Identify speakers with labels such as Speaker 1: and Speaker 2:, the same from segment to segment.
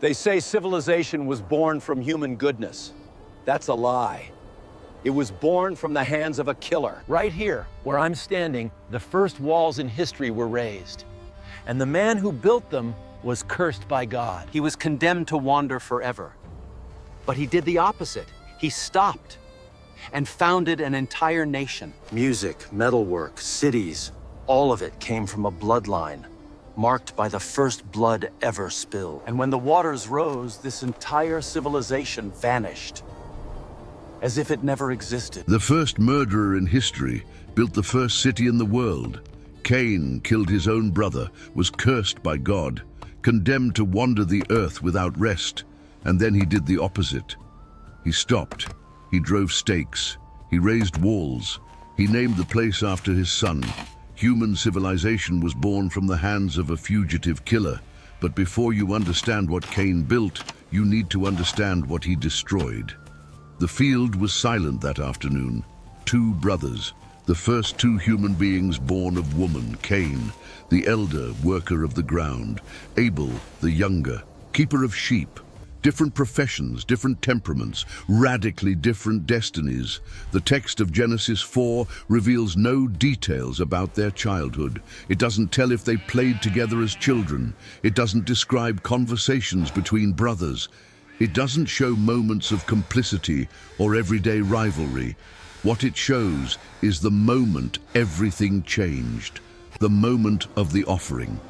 Speaker 1: They say civilization was born from human goodness. That's a lie. It was born from the hands of a killer. Right here, where I'm standing, the first walls in history were raised. And the man who built them was cursed by God. He was condemned to wander forever. But he did the opposite. He stopped and founded an entire nation. Music, metalwork, cities, all of it came from a bloodline marked by the first blood ever spilled. And when the waters rose, this entire civilization vanished, as if it never existed.
Speaker 2: The first murderer in history built the first city in the world. Cain killed his own brother, was cursed by God, condemned to wander the earth without rest, and then he did the opposite. He stopped, he drove stakes, he raised walls, he named the place after his son. Human civilization was born from the hands of a fugitive killer, but before you understand what Cain built, you need to understand what he destroyed. The field was silent that afternoon. Two brothers, the first two human beings born of woman, Cain, the elder worker of the ground, Abel, the younger, keeper of sheep. Different professions, different temperaments, radically different destinies. The text of Genesis 4 reveals no details about their childhood. It doesn't tell if they played together as children. It doesn't describe conversations between brothers. It doesn't show moments of complicity or everyday rivalry. What it shows is the moment everything changed, the moment of the offering.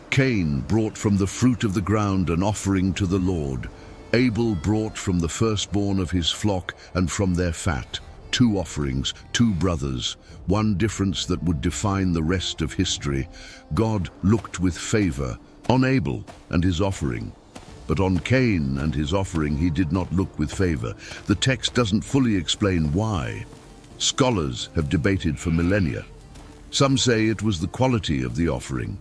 Speaker 2: Cain brought from the fruit of the ground an offering to the Lord. Abel brought from the firstborn of his flock and from their fat. Two offerings, two brothers, one difference that would define the rest of history. God looked with favor on Abel and his offering. But on Cain and his offering he did not look with favor. The text doesn't fully explain why. Scholars have debated for millennia. Some say it was the quality of the offering.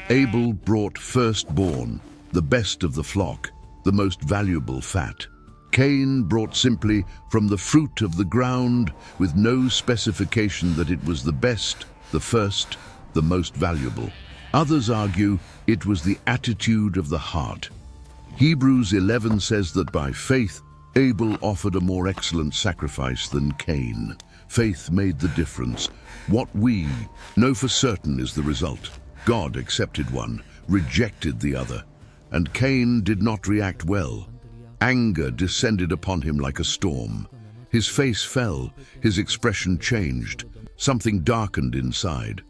Speaker 2: Abel brought firstborn, the best of the flock, the most valuable fat. Cain brought simply from the fruit of the ground, with no specification that it was the best, the first, the most valuable. Others argue it was the attitude of the heart. Hebrews 11 says that by faith, Abel offered a more excellent sacrifice than Cain. Faith made the difference. What we know for certain is the result. God accepted one, rejected the other, and Cain did not react well. Anger descended upon him like a storm. His face fell, his expression changed. Something darkened inside.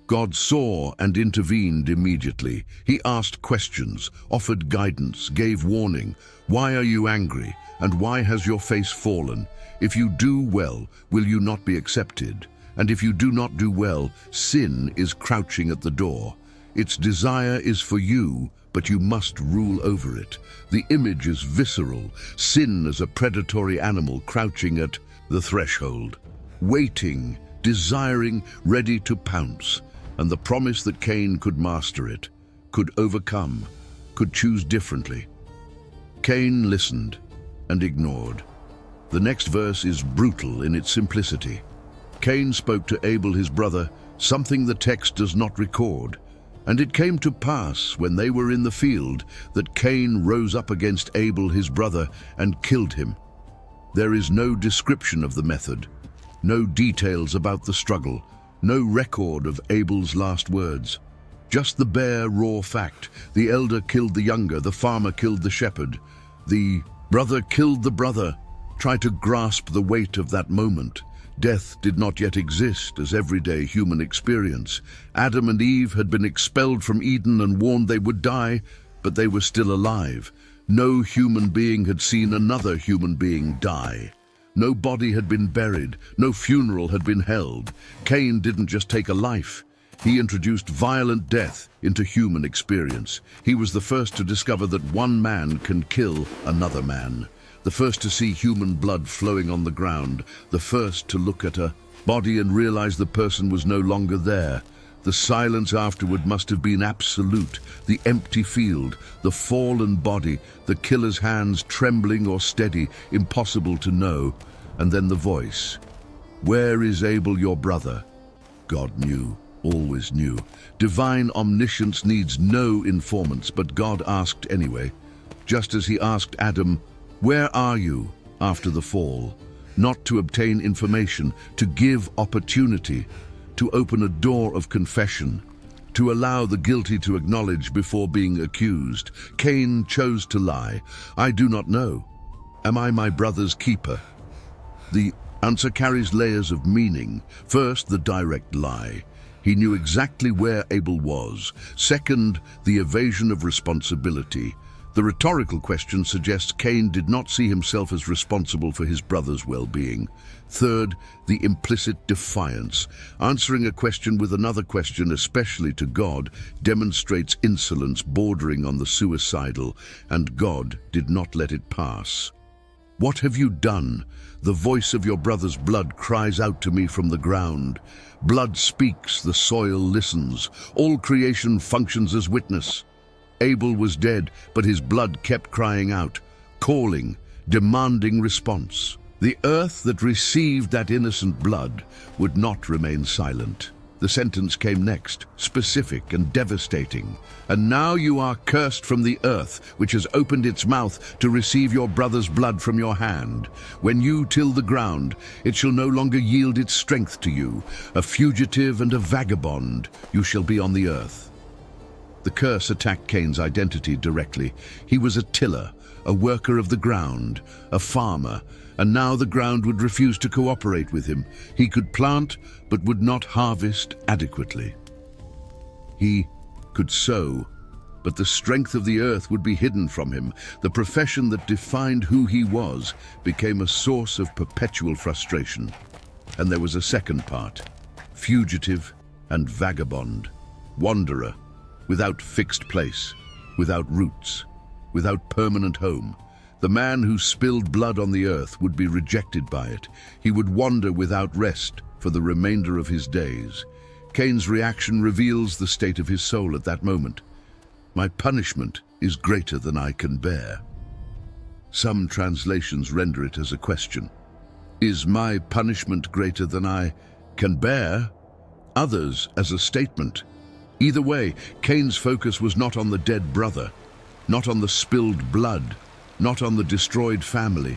Speaker 2: God saw and intervened immediately. He asked questions, offered guidance, gave warning. Why are you angry? And why has your face fallen? If you do well, will you not be accepted? And if you do not do well, sin is crouching at the door. Its desire is for you, but you must rule over it. The image is visceral, sin as a predatory animal crouching at the threshold, waiting, desiring, ready to pounce. And the promise that Cain could master it, could overcome, could choose differently. Cain listened and ignored. The next verse is brutal in its simplicity. Cain spoke to Abel his brother, something the text does not record. And it came to pass, when they were in the field, that Cain rose up against Abel his brother and killed him. There is no description of the method, no details about the struggle, no record of Abel's last words. Just the bare, raw fact: the elder killed the younger, the farmer killed the shepherd. The brother killed the brother. Try to grasp the weight of that moment. Death did not yet exist as everyday human experience. Adam and Eve had been expelled from Eden and warned they would die, but they were still alive. No human being had seen another human being die. No body had been buried, no funeral had been held. Cain didn't just take a life. He introduced violent death into human experience. He was the first to discover that one man can kill another man. The first to see human blood flowing on the ground, the first to look at a body and realize the person was no longer there. The silence afterward must have been absolute. The empty field, the fallen body, the killer's hands trembling or steady, impossible to know. And then the voice. Where is Abel, your brother? God knew, always knew. Divine omniscience needs no informants, but God asked anyway. just as he asked Adam, "Where are you?" after the fall, not to obtain information, to give opportunity, to open a door of confession, to allow the guilty to acknowledge before being accused. Cain chose to lie. "I do not know. Am I my brother's keeper?" The answer carries layers of meaning. First, the direct lie. He knew exactly where Abel was. Second, the evasion of responsibility. The rhetorical question suggests Cain did not see himself as responsible for his brother's well-being. Third, the implicit defiance. Answering a question with another question, especially to God, demonstrates insolence bordering on the suicidal, and God did not let it pass. "What have you done? The voice of your brother's blood cries out to me from the ground. Blood speaks, the soil listens. All creation functions as witness." Abel was dead, but his blood kept crying out, calling, demanding response. The earth that received that innocent blood would not remain silent. The sentence came next, specific and devastating. "And now you are cursed from the earth, which has opened its mouth to receive your brother's blood from your hand. When you till the ground, it shall no longer yield its strength to you. A fugitive and a vagabond you shall be on the earth." The curse attacked Cain's identity directly. He was a tiller, a worker of the ground, a farmer, and now the ground would refuse to cooperate with him. He could plant, but would not harvest adequately. He could sow, but the strength of the earth would be hidden from him. The profession that defined who he was became a source of perpetual frustration. And there was a second part: fugitive and vagabond, wanderer, without fixed place, without roots, without permanent home. The man who spilled blood on the earth would be rejected by it. He would wander without rest for the remainder of his days. Cain's reaction reveals the state of his soul at that moment. "My punishment is greater than I can bear." Some translations render it as a question. Is my punishment greater than I can bear? Others as a statement. Either way, Cain's focus was not on the dead brother, not on the spilled blood, not on the destroyed family.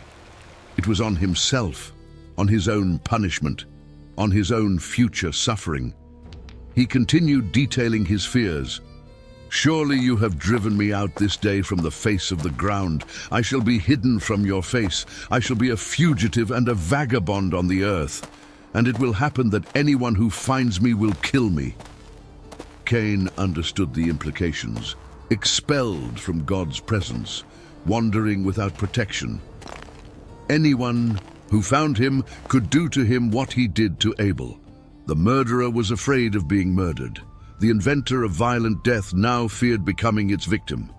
Speaker 2: It was on himself, on his own punishment, on his own future suffering. He continued detailing his fears. "Surely you have driven me out this day from the face of the ground. I shall be hidden from your face. I shall be a fugitive and a vagabond on the earth. And it will happen that anyone who finds me will kill me." Cain understood the implications. Expelled from God's presence, wandering without protection. Anyone who found him could do to him what he did to Abel. The murderer was afraid of being murdered. The inventor of violent death now feared becoming its victim.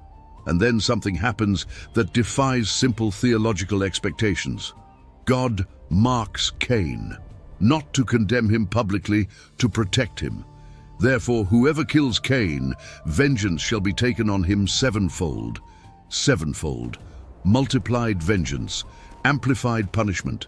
Speaker 2: And then something happens that defies simple theological expectations. God marks Cain, not to condemn him publicly, to protect him. Therefore, whoever kills Cain, vengeance shall be taken on him sevenfold. Sevenfold. Multiplied vengeance. Amplified punishment.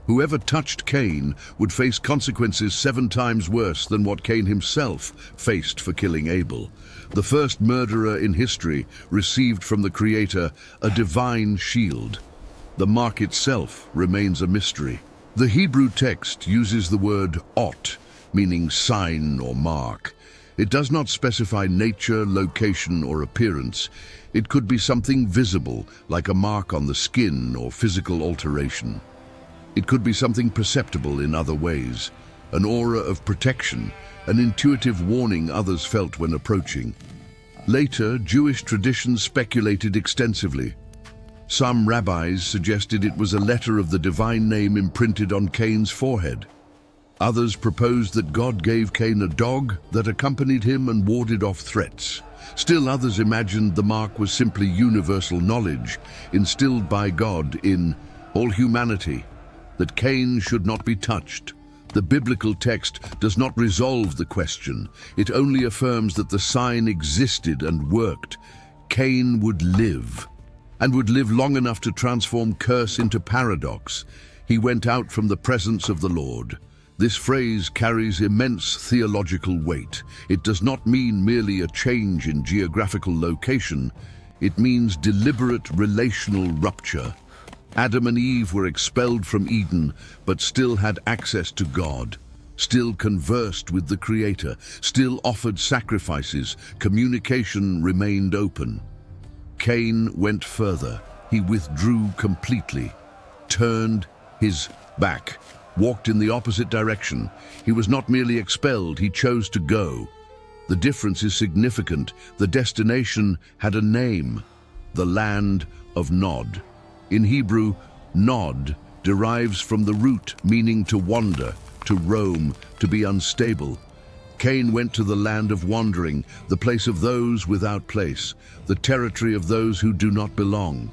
Speaker 2: Whoever touched Cain would face consequences 7 times worse than what Cain himself faced for killing Abel. The first murderer in history received from the Creator a divine shield. The mark itself remains a mystery. The Hebrew text uses the word ot, meaning sign or mark. It does not specify nature, location, or appearance. It could be something visible, like a mark on the skin or physical alteration. It could be something perceptible in other ways, an aura of protection, an intuitive warning others felt when approaching. Later, Jewish traditions speculated extensively. Some rabbis suggested it was a letter of the divine name imprinted on Cain's forehead. Others proposed that God gave Cain a dog that accompanied him and warded off threats. Still others imagined the mark was simply universal knowledge, instilled by God in all humanity, that Cain should not be touched. The biblical text does not resolve the question. It only affirms that the sign existed and worked. Cain would live, and would live long enough to transform curse into paradox. He went out from the presence of the Lord. This phrase carries immense theological weight. It does not mean merely a change in geographical location. It means deliberate relational rupture. Adam and Eve were expelled from Eden, but still had access to God, still conversed with the Creator, still offered sacrifices. Communication remained open. Cain went further. He withdrew completely, turned his back, walked in the opposite direction. He was not merely expelled, he chose to go. The difference is significant. The destination had a name, the land of Nod. In Hebrew, Nod derives from the root meaning to wander, to roam, to be unstable. Cain went to the land of wandering, the place of those without place, the territory of those who do not belong.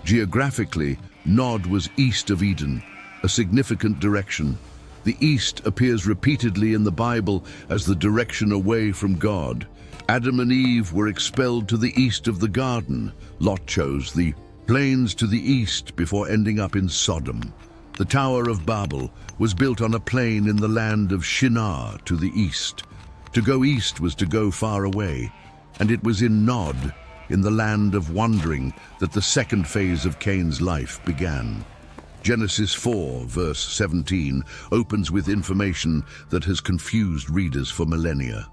Speaker 2: Geographically, Nod was east of Eden, a significant direction. The east appears repeatedly in the Bible as the direction away from God. Adam and Eve were expelled to the east of the garden. Lot chose the plains to the east before ending up in Sodom. The Tower of Babel was built on a plain in the land of Shinar to the east. To go east was to go far away, and it was in Nod, in the land of wandering, that the second phase of Cain's life began. Genesis 4, verse 17, opens with information that has confused readers for millennia.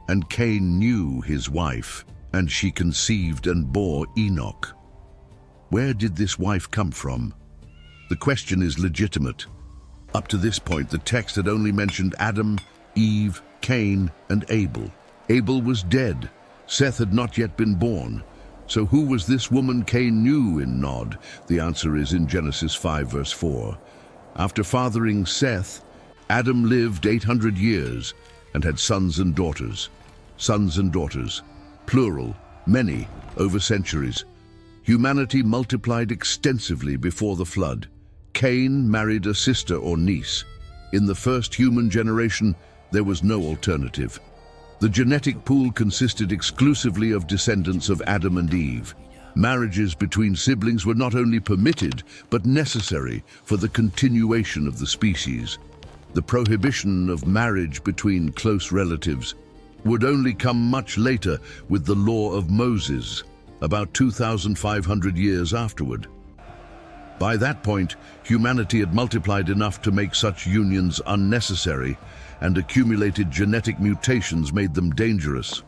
Speaker 2: And Cain knew his wife, and she conceived and bore Enoch. Where did this wife come from? The question is legitimate. Up to this point, the text had only mentioned Adam, Eve, Cain, and Abel. Abel was dead. Seth had not yet been born. So who was this woman Cain knew in Nod? The answer is in Genesis 5, verse 4. After fathering Seth, Adam lived 800 years and had sons and daughters. Sons and daughters, plural, many, over centuries. Humanity multiplied extensively before the flood. Cain married a sister or niece. In the first human generation, there was no alternative. The genetic pool consisted exclusively of descendants of Adam and Eve. Marriages between siblings were not only permitted, but necessary for the continuation of the species. The prohibition of marriage between close relatives would only come much later with the law of Moses, about 2,500 years afterward. By that point, humanity had multiplied enough to make such unions unnecessary, and accumulated genetic mutations made them dangerous.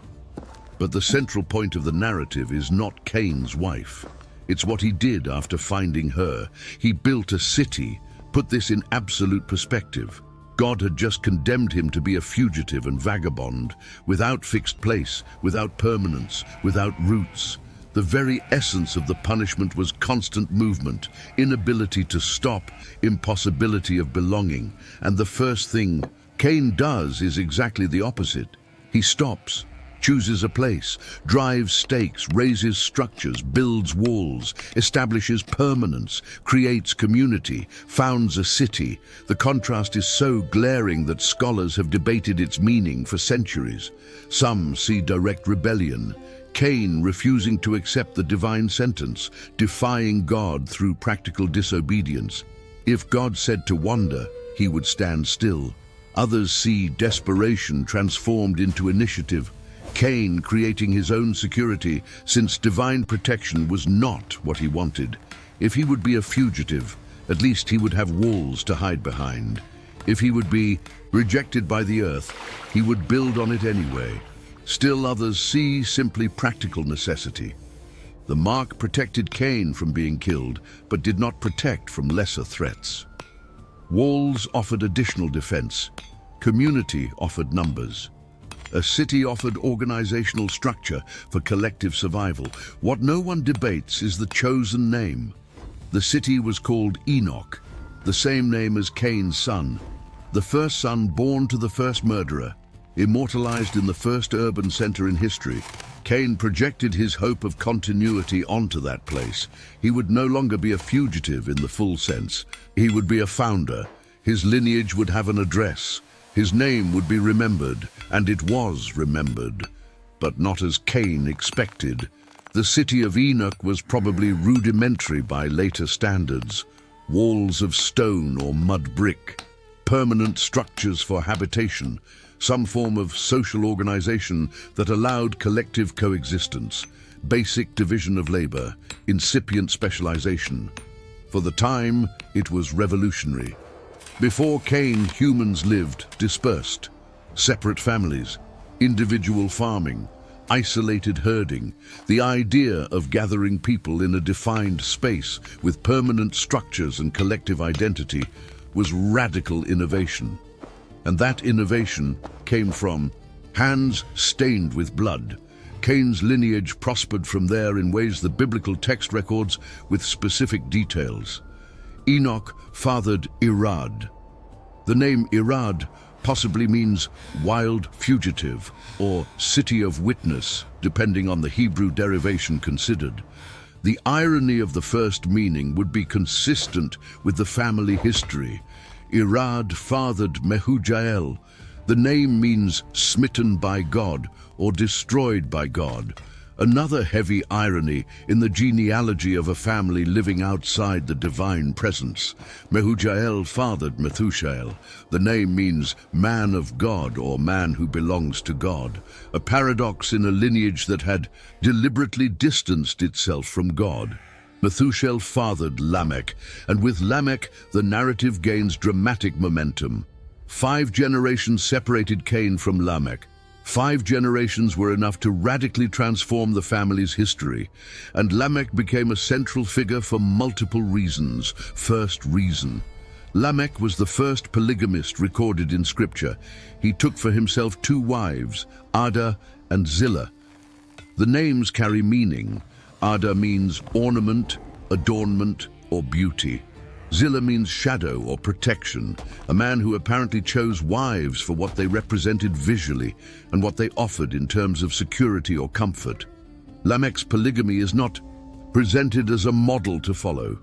Speaker 2: But the central point of the narrative is not Cain's wife. It's what he did after finding her. He built a city. Put this in absolute perspective. God had just condemned him to be a fugitive and vagabond, without fixed place, without permanence, without roots. The very essence of the punishment was constant movement, inability to stop, impossibility of belonging. And the first thing Cain does is exactly the opposite. He stops, chooses a place, drives stakes, raises structures, builds walls, establishes permanence, creates community, founds a city. The contrast is so glaring that scholars have debated its meaning for centuries. Some see direct rebellion, Cain refusing to accept the divine sentence, defying God through practical disobedience. If God said to wander, he would stand still. Others see desperation transformed into initiative, Cain creating his own security, since divine protection was not what he wanted. If he would be a fugitive, at least he would have walls to hide behind. If he would be rejected by the earth, he would build on it anyway. Still others see simply practical necessity. The mark protected Cain from being killed, but did not protect from lesser threats. Walls offered additional defense. Community offered numbers. A city offered organizational structure for collective survival. What no one debates is the chosen name. The city was called Enoch, the same name as Cain's son, the first son born to the first murderer. Immortalized in the first urban center in history, Cain projected his hope of continuity onto that place. He would no longer be a fugitive in the full sense. He would be a founder. His lineage would have an address. His name would be remembered, and it was remembered. But not as Cain expected. The city of Enoch was probably rudimentary by later standards. Walls of stone or mud brick, permanent structures for habitation, some form of social organization that allowed collective coexistence. basic division of labor, incipient specialization. For the time, it was revolutionary. Before Cain, humans lived dispersed, separate families, individual farming, isolated herding. The idea of gathering people in a defined space with permanent structures and collective identity was radical innovation. And that innovation came from hands stained with blood. Cain's lineage prospered from there in ways the biblical text records with specific details. Enoch fathered Irad. The name Irad possibly means wild fugitive or city of witness, depending on the Hebrew derivation considered. The irony of the first meaning would be consistent with the family history. Irad fathered Mehujael. The name means smitten by God or destroyed by God. Another heavy irony in the genealogy of a family living outside the divine presence. Mehujael fathered Methushael. The name means man of God or man who belongs to God, a paradox in a lineage that had deliberately distanced itself from God. Methushael fathered Lamech, and with Lamech the narrative gains dramatic momentum. 5 generations separated Cain from Lamech. 5 generations were enough to radically transform the family's history, and Lamech became a central figure for multiple reasons. First reason: Lamech was the first polygamist recorded in Scripture. He took for himself 2 wives, Ada and Zillah. The names carry meaning. Ada means ornament, adornment, or beauty. Zillah means shadow or protection, a man who apparently chose wives for what they represented visually and what they offered in terms of security or comfort. Lamech's polygamy is not presented as a model to follow.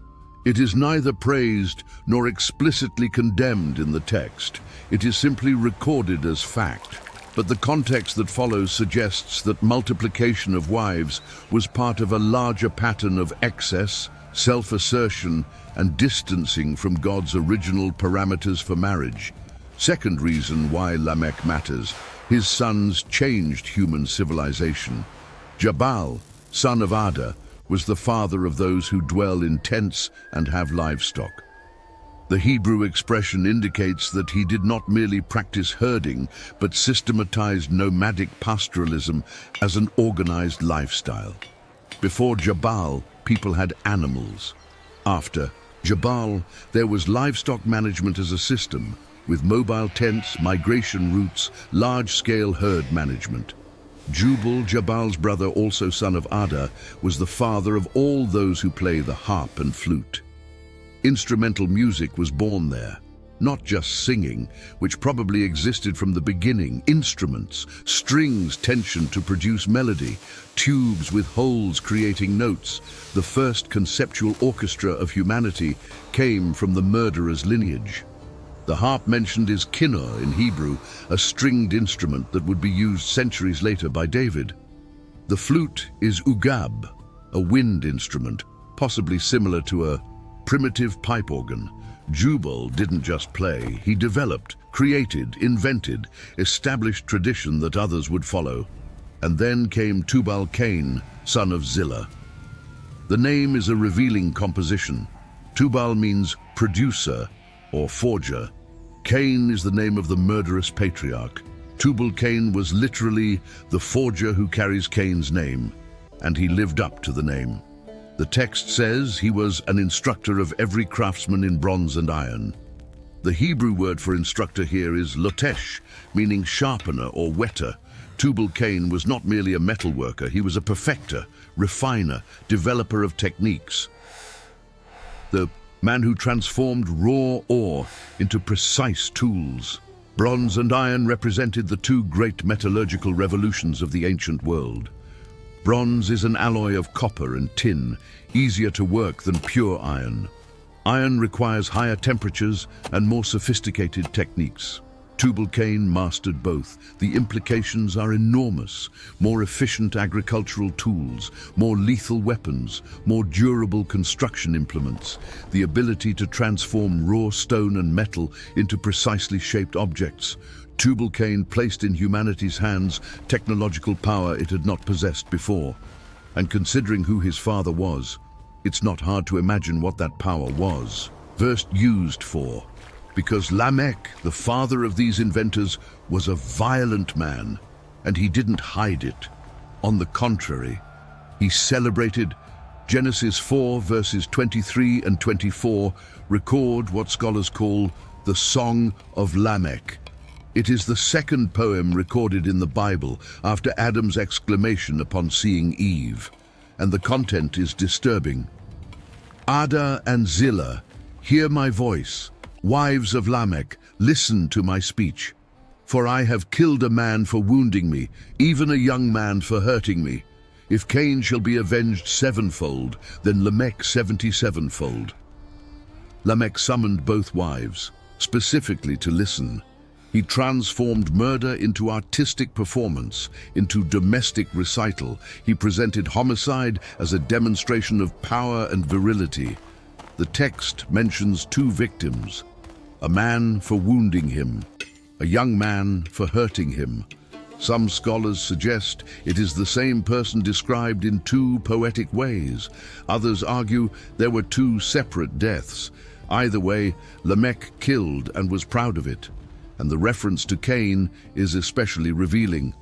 Speaker 2: It is neither praised nor explicitly condemned in the text. It is simply recorded as fact. But the context that follows suggests that multiplication of wives was part of a larger pattern of excess, self-assertion, and distancing from God's original parameters for marriage. Second reason why Lamech matters: his sons changed human civilization. Jabal, son of Ada, was the father of those who dwell in tents and have livestock. The Hebrew expression indicates that he did not merely practice herding, but systematized nomadic pastoralism as an organized lifestyle. Before Jabal, people had animals. After Jabal, there was livestock management as a system, with mobile tents, migration routes, large-scale herd management. Jubal, Jabal's brother, also son of Ada, was the father of all those who play the harp and flute. Instrumental music was born there. Not just singing, which probably existed from the beginning. Instruments, strings tensioned to produce melody, tubes with holes creating notes. The first conceptual orchestra of humanity came from the murderer's lineage. The harp mentioned is kinnor in Hebrew, a stringed instrument that would be used centuries later by David. The flute is ugab, a wind instrument, possibly similar to a primitive pipe organ. Jubal didn't just play, he developed, created, invented, established tradition that others would follow. And then came Tubal-Cain, son of Zillah. The name is a revealing composition. Tubal means producer or forger. Cain is the name of the murderous patriarch. Tubal-Cain was literally the forger who carries Cain's name, and he lived up to the name. The text says he was an instructor of every craftsman in bronze and iron. The Hebrew word for instructor here is lotesh, meaning sharpener or whetter. Tubal-Cain was not merely a metal worker, he was a perfecter, refiner, developer of techniques. The man who transformed raw ore into precise tools. Bronze and iron represented the 2 great metallurgical revolutions of the ancient world. Bronze is an alloy of copper and tin, easier to work than pure iron. Iron requires higher temperatures and more sophisticated techniques. Tubal-Cain mastered both. The implications are enormous. More efficient agricultural tools, more lethal weapons, more durable construction implements, the ability to transform raw stone and metal into precisely shaped objects. Tubal-Cain placed in humanity's hands technological power it had not possessed before. And considering who his father was, it's not hard to imagine what that power was first used for. Because Lamech, the father of these inventors, was a violent man, and he didn't hide it. On the contrary, he celebrated. Genesis 4 verses 23 and 24 record what scholars call the Song of Lamech. It is the second poem recorded in the Bible after Adam's exclamation upon seeing Eve, and the content is disturbing. Ada and Zillah, hear my voice. Wives of Lamech, listen to my speech. For I have killed a man for wounding me, even a young man for hurting me. If Cain shall be avenged sevenfold, then Lamech 77-fold. Lamech summoned both wives, specifically to listen. He transformed murder into artistic performance, into domestic recital. He presented homicide as a demonstration of power and virility. The text mentions two victims, a man for wounding him, a young man for hurting him. Some scholars suggest it is the same person described in two poetic ways. Others argue there were two separate deaths. Either way, Lamech killed and was proud of it. And the reference to Cain is especially revealing.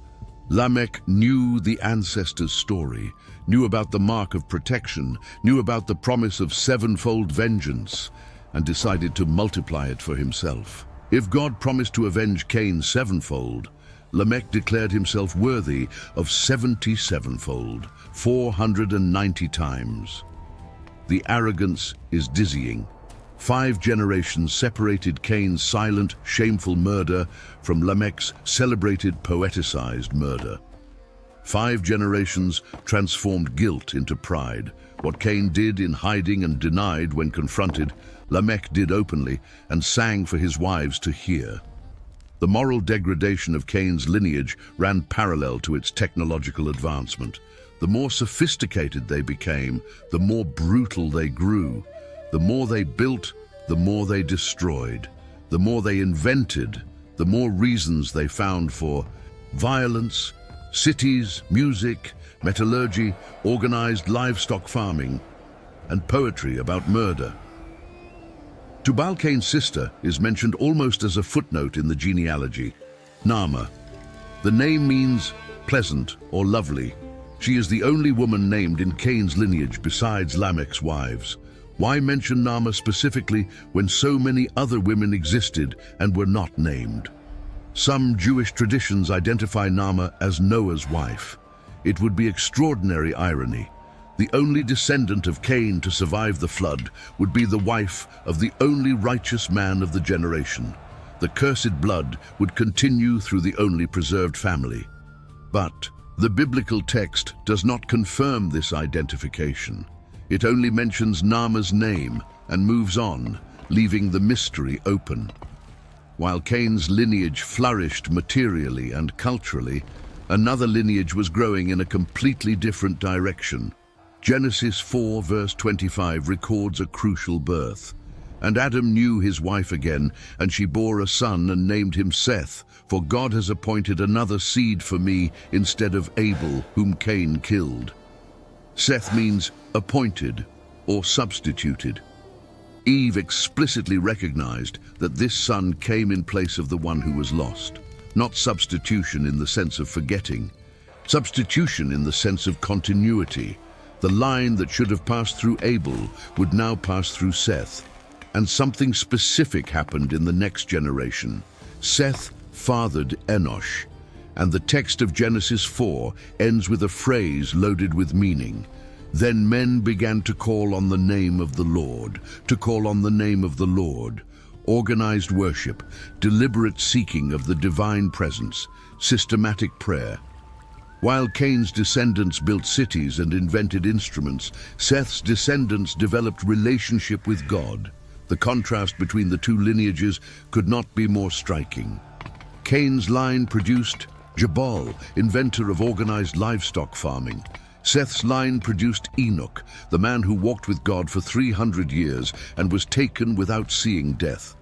Speaker 2: Lamech knew the ancestors' story, knew about the mark of protection, knew about the promise of sevenfold vengeance, and decided to multiply it for himself. If God promised to avenge Cain sevenfold, Lamech declared himself worthy of 77-fold, 490 times. The arrogance is dizzying. 5 generations separated Cain's silent, shameful murder from Lamech's celebrated, poeticized murder. 5 generations transformed guilt into pride. What Cain did in hiding and denied when confronted, Lamech did openly and sang for his wives to hear. The moral degradation of Cain's lineage ran parallel to its technological advancement. The more sophisticated they became, the more brutal they grew. The more they built, the more they destroyed. The more they invented, the more reasons they found for violence, cities, music, metallurgy, organized livestock farming, and poetry about murder. Tubal-Cain's sister is mentioned almost as a footnote in the genealogy, Naamah. The name means pleasant or lovely. She is the only woman named in Cain's lineage besides Lamech's wives. Why mention Naamah specifically when so many other women existed and were not named? Some Jewish traditions identify Naamah as Noah's wife. It would be extraordinary irony. The only descendant of Cain to survive the flood would be the wife of the only righteous man of the generation. The cursed blood would continue through the only preserved family. But the biblical text does not confirm this identification. It only mentions Naamah's name and moves on, leaving the mystery open. While Cain's lineage flourished materially and culturally, another lineage was growing in a completely different direction. Genesis 4 verse 25 records a crucial birth. And Adam knew his wife again, and she bore a son and named him Seth, for God has appointed another seed for me instead of Abel, whom Cain killed. Seth means appointed or substituted. Eve explicitly recognized that this son came in place of the one who was lost. Not substitution in the sense of forgetting. Substitution in the sense of continuity. The line that should have passed through Abel would now pass through Seth. And something specific happened in the next generation. Seth fathered Enosh. And the text of Genesis 4 ends with a phrase loaded with meaning. Then men began to call on the name of the Lord, to call on the name of the Lord. Organized worship, deliberate seeking of the divine presence, systematic prayer. While Cain's descendants built cities and invented instruments, Seth's descendants developed relationship with God. The contrast between the two lineages could not be more striking. Cain's line produced Jabal, inventor of organized livestock farming. Seth's line produced Enoch, the man who walked with God for 300 years and was taken without seeing death.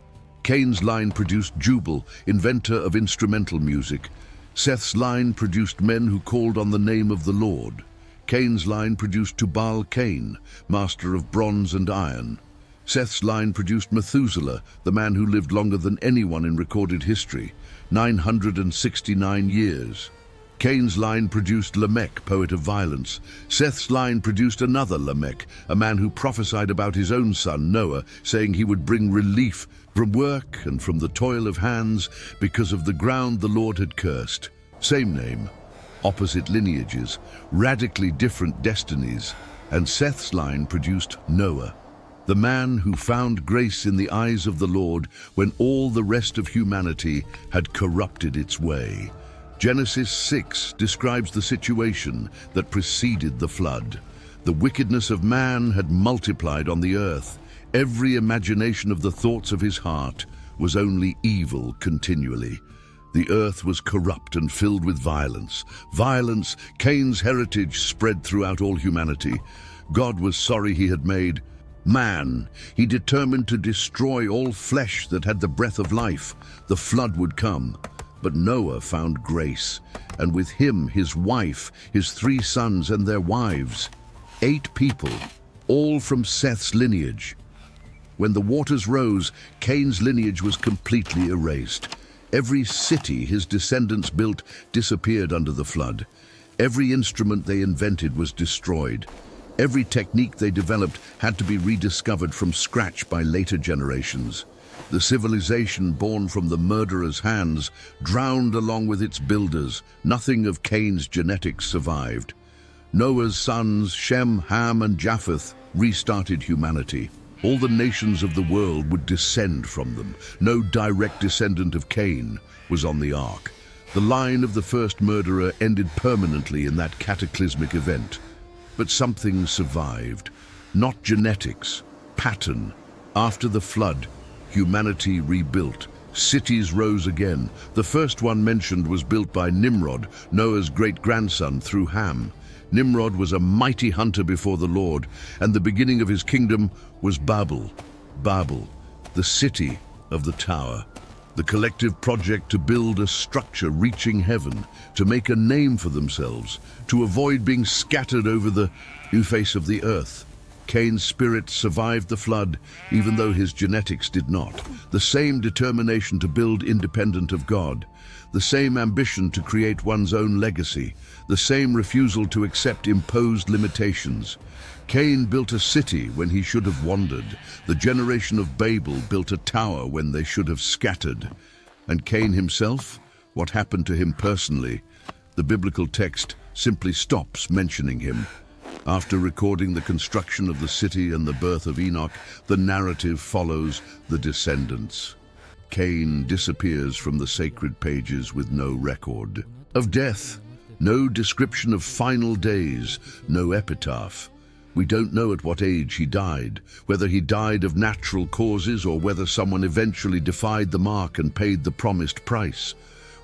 Speaker 2: Cain's line produced Jubal, inventor of instrumental music. Seth's line produced men who called on the name of the Lord. Cain's line produced Tubal-Cain, master of bronze and iron. Seth's line produced Methuselah, the man who lived longer than anyone in recorded history, 969 years. Cain's line produced Lamech, poet of violence. Seth's line produced another Lamech, a man who prophesied about his own son, Noah, saying he would bring relief from work and from the toil of hands because of the ground the Lord had cursed. Same name, opposite lineages, radically different destinies, and Seth's line produced Noah, the man who found grace in the eyes of the Lord when all the rest of humanity had corrupted its way. Genesis 6 describes the situation that preceded the flood. The wickedness of man had multiplied on the earth. Every imagination of the thoughts of his heart was only evil continually. The earth was corrupt and filled with violence. Violence, Cain's heritage, spread throughout all humanity. God was sorry he had made man. He determined to destroy all flesh that had the breath of life. The flood would come. But Noah found grace, and with him his wife, his 3 sons and their wives, 8 people, all from Seth's lineage. When the waters rose, Cain's lineage was completely erased. Every city his descendants built disappeared under the flood. Every instrument they invented was destroyed. Every technique they developed had to be rediscovered from scratch by later generations. The civilization born from the murderer's hands drowned along with its builders. Nothing of Cain's genetics survived. Noah's sons, Shem, Ham, and Japheth, restarted humanity. All the nations of the world would descend from them. No direct descendant of Cain was on the ark. The line of the first murderer ended permanently in that cataclysmic event. But something survived. Not genetics, pattern. After the flood, humanity rebuilt. Cities rose again. The first one mentioned was built by Nimrod, Noah's great-grandson, through Ham. Nimrod was a mighty hunter before the Lord, and the beginning of his kingdom was Babel. Babel, the city of the tower. The collective project to build a structure reaching heaven, to make a name for themselves, to avoid being scattered over the face of the earth. Cain's spirit survived the flood, even though his genetics did not. The same determination to build independent of God, the same ambition to create one's own legacy, the same refusal to accept imposed limitations. Cain built a city when he should have wandered. The generation of Abel built a tower when they should have scattered. And Cain himself? What happened to him personally? The biblical text simply stops mentioning him. After recording the construction of the city and the birth of Enoch, the narrative follows the descendants. Cain disappears from the sacred pages with no record of death, no description of final days, no epitaph. We don't know at what age he died, whether he died of natural causes or whether someone eventually defied the mark and paid the promised price,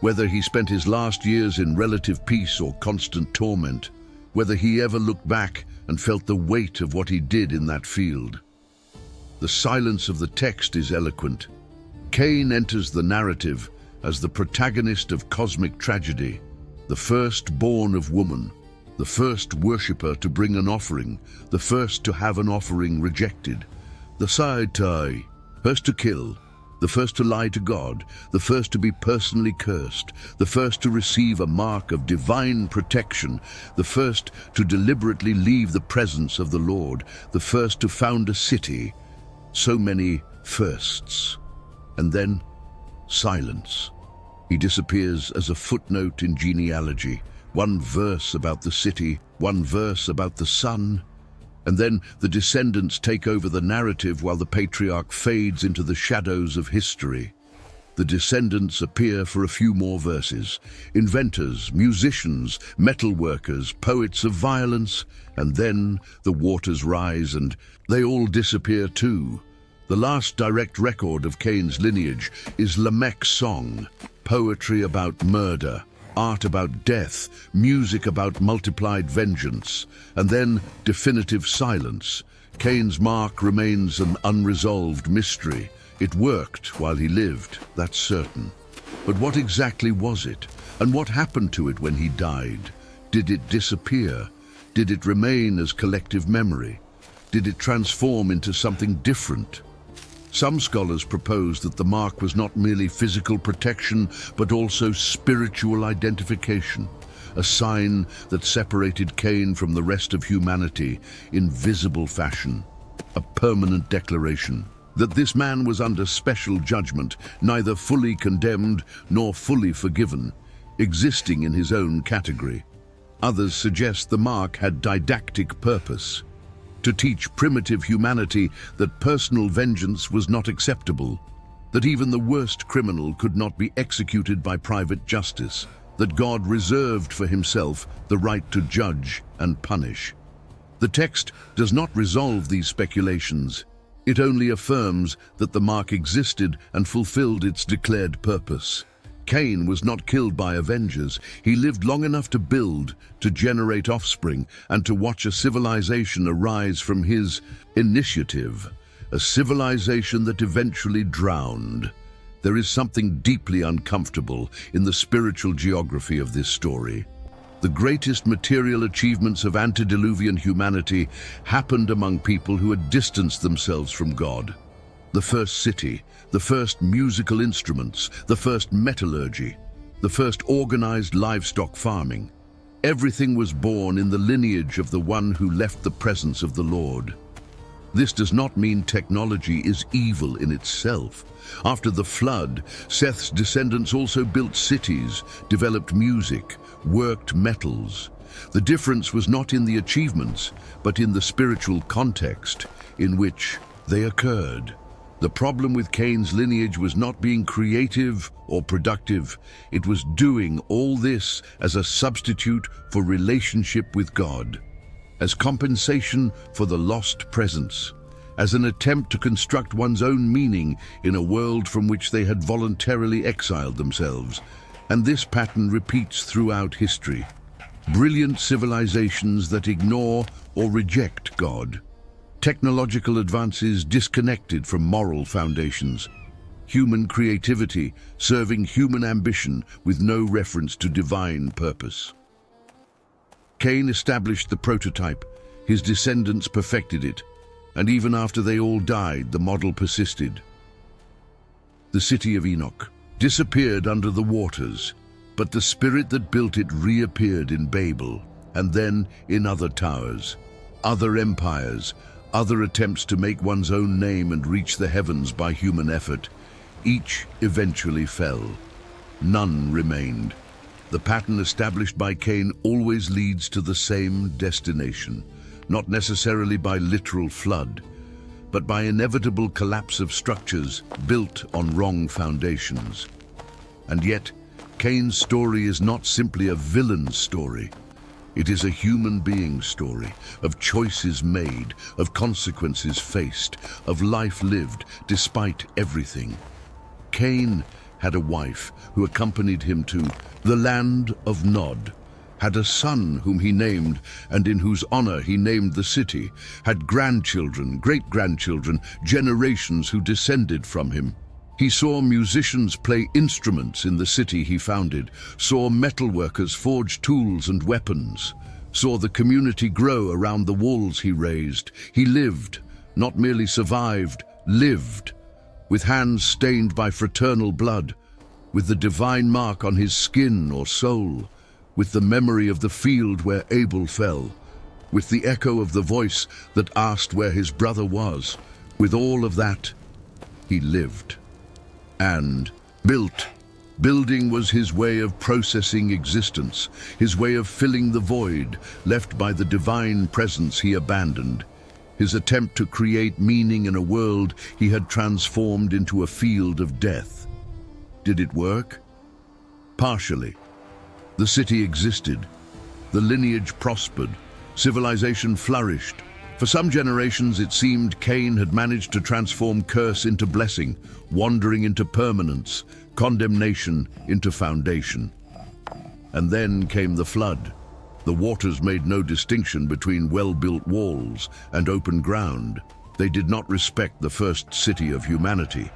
Speaker 2: whether he spent his last years in relative peace or constant torment, whether he ever looked back and felt the weight of what he did in that field. The silence of the text is eloquent. Cain enters the narrative as the protagonist of cosmic tragedy, the firstborn of woman, the first worshipper to bring an offering, the first to have an offering rejected, the Saitai, first to kill, the first to lie to God, the first to be personally cursed, the first to receive a mark of divine protection, the first to deliberately leave the presence of the Lord, the first to found a city. So many firsts. And then, silence. He disappears as a footnote in genealogy. One verse about the city, one verse about the son, and then the descendants take over the narrative while the patriarch fades into the shadows of history. The descendants appear for a few more verses. Inventors, musicians, metalworkers, poets of violence, and then the waters rise and they all disappear too. The last direct record of Cain's lineage is Lamech's song, poetry about murder, art about death, music about multiplied vengeance, and then definitive silence. Cain's mark remains an unresolved mystery. It worked while he lived, that's certain. But what exactly was it? And what happened to it when he died? Did it disappear? Did it remain as collective memory? Did it transform into something different? Some scholars propose that the mark was not merely physical protection, but also spiritual identification, a sign that separated Cain from the rest of humanity in visible fashion, a permanent declaration that this man was under special judgment, neither fully condemned nor fully forgiven, existing in his own category. Others suggest the mark had didactic purpose, to teach primitive humanity that personal vengeance was not acceptable, that even the worst criminal could not be executed by private justice, that God reserved for himself the right to judge and punish. The text does not resolve these speculations. It only affirms that the mark existed and fulfilled its declared purpose. Cain was not killed by avengers. He lived long enough to build, to generate offspring, and to watch a civilization arise from his initiative, a civilization that eventually drowned. There is something deeply uncomfortable in the spiritual geography of this story. The greatest material achievements of antediluvian humanity happened among people who had distanced themselves from God. The first city, the first musical instruments, the first metallurgy, the first organized livestock farming. Everything was born in the lineage of the one who left the presence of the Lord. This does not mean technology is evil in itself. After the flood, Seth's descendants also built cities, developed music, worked metals. The difference was not in the achievements, but in the spiritual context in which they occurred. The problem with Cain's lineage was not being creative or productive. It was doing all this as a substitute for relationship with God, as compensation for the lost presence, as an attempt to construct one's own meaning in a world from which they had voluntarily exiled themselves. And this pattern repeats throughout history. Brilliant civilizations that ignore or reject God. Technological advances disconnected from moral foundations. Human creativity serving human ambition with no reference to divine purpose. Cain established the prototype, his descendants perfected it, and even after they all died, the model persisted. The city of Enoch disappeared under the waters, but the spirit that built it reappeared in Babel, and then in other towers, other empires, other attempts to make one's own name and reach the heavens by human effort. Each eventually fell. None remained. The pattern established by Cain always leads to the same destination, not necessarily by literal flood, but by inevitable collapse of structures built on wrong foundations. And yet, Cain's story is not simply a villain's story. It is a human being's story, of choices made, of consequences faced, of life lived despite everything. Cain had a wife who accompanied him to the land of Nod, had a son whom he named and in whose honor he named the city, had grandchildren, great-grandchildren, generations who descended from him. He saw musicians play instruments in the city he founded, saw metalworkers forge tools and weapons, saw the community grow around the walls he raised. He lived, not merely survived, lived, with hands stained by fraternal blood, with the divine mark on his skin or soul, with the memory of the field where Abel fell, with the echo of the voice that asked where his brother was. With all of that, he lived. And built. Building was his way of processing existence, his way of filling the void left by the divine presence he abandoned, his attempt to create meaning in a world he had transformed into a field of death. Did it work? Partially. The city existed. The lineage prospered. Civilization flourished. For some generations, it seemed Cain had managed to transform curse into blessing, wandering into permanence, condemnation into foundation. And then came the flood. The waters made no distinction between well-built walls and open ground. They did not respect the first city of humanity.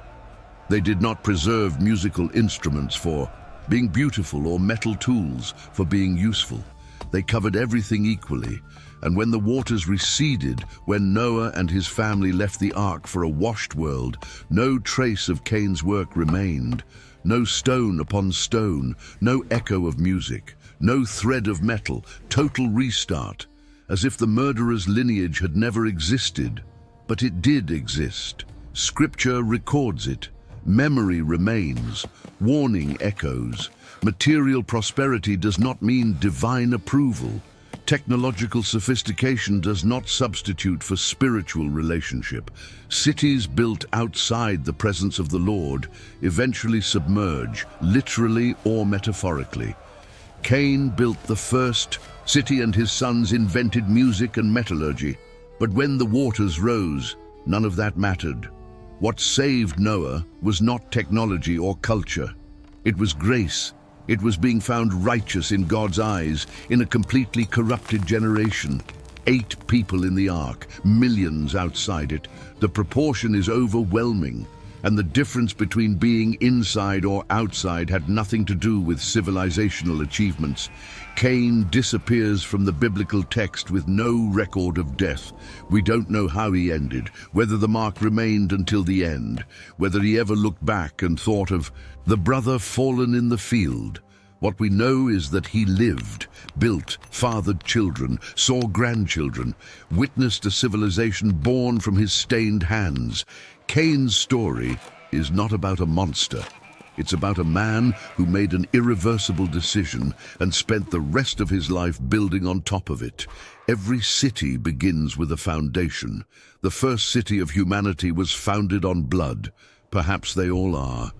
Speaker 2: They did not preserve musical instruments for being beautiful or metal tools for being useful. They covered everything equally, and when the waters receded, when Noah and his family left the ark for a washed world, no trace of Cain's work remained. No stone upon stone, no echo of music, no thread of metal, total restart, as if the murderer's lineage had never existed. But it did exist. Scripture records it. Memory remains. Warning echoes. Material prosperity does not mean divine approval. Technological sophistication does not substitute for spiritual relationship. Cities built outside the presence of the Lord eventually submerge, literally or metaphorically. Cain built the first city and his sons invented music and metallurgy. But when the waters rose, none of that mattered. What saved Noah was not technology or culture. It was grace. It was being found righteous in God's eyes in a completely corrupted generation. 8 people in the ark, millions outside it. The proportion is overwhelming, and the difference between being inside or outside had nothing to do with civilizational achievements. Cain disappears from the biblical text with no record of death. We don't know how he ended, whether the mark remained until the end, whether he ever looked back and thought of the brother fallen in the field. What we know is that he lived, built, fathered children, saw grandchildren, witnessed a civilization born from his stained hands. Cain's story is not about a monster. It's about a man who made an irreversible decision and spent the rest of his life building on top of it. Every city begins with a foundation. The first city of humanity was founded on blood. Perhaps they all are.